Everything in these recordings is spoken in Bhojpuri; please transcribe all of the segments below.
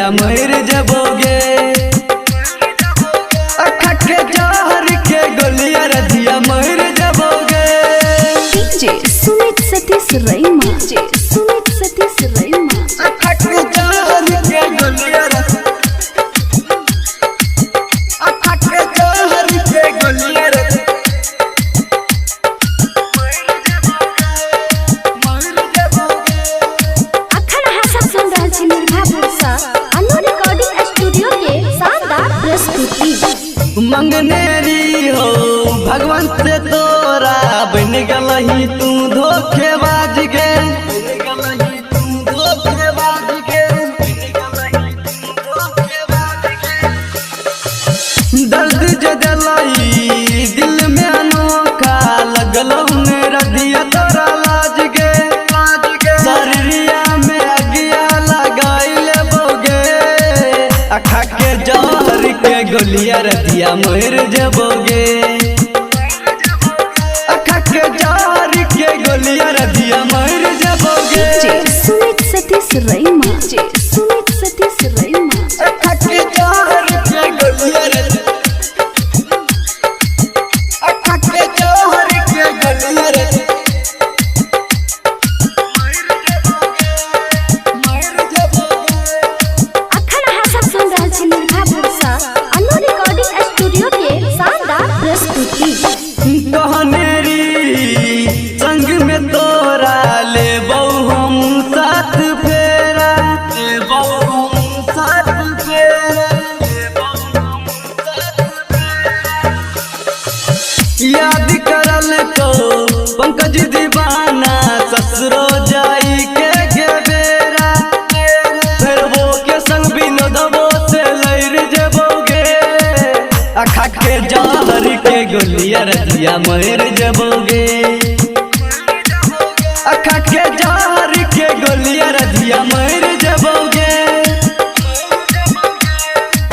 रतिया मर जबोगे। अखा के जहर के गोलियां रतिया मर जबोगे। DJ Sumit Satish रईमा, DJ Sumit Satish रईमा। अखा के जहर के गोलियां अखा के जहर के गोलियां मंगनेरी हो भगवान से तोरा बन गलही तू धोखेबाज गे। दर्द जो दिलाई दिल में अनोखा लगलो मेरा दिया तोरा लाज गे। शरीरिया में अगिया लगाइले बोगे। अखा के जहर के गोलियां रतिया मर जबोगे। अखा के जहर के गोलियां रतिया मर जबोगे। सुमित सतीश रईमा, सुमित सतीश रईमा। अखा के जहर के गोलियां अखा के जहर के गोलियां संग में तोरा ले हम साथ फेरा, साथ फेरा। याद करल तो पंकज दीवाना ससुरो जाई के बेरा। फिर वो के संग विनोदबो से लैर जबोगे। अखा के जहर के गोलियां रतिया मर जबोगे। अखा के जहर के गोलियां रतिया मर जबोगे।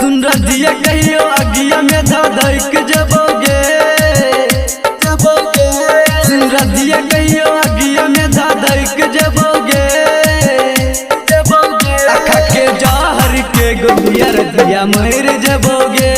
सुन रतिया कहियो अगिया में धधक जबोगे। सुन रतिया कहियो अगिया में धधक जबोगे। अखा के जहर के गोलियां रतिया मर जबोगे।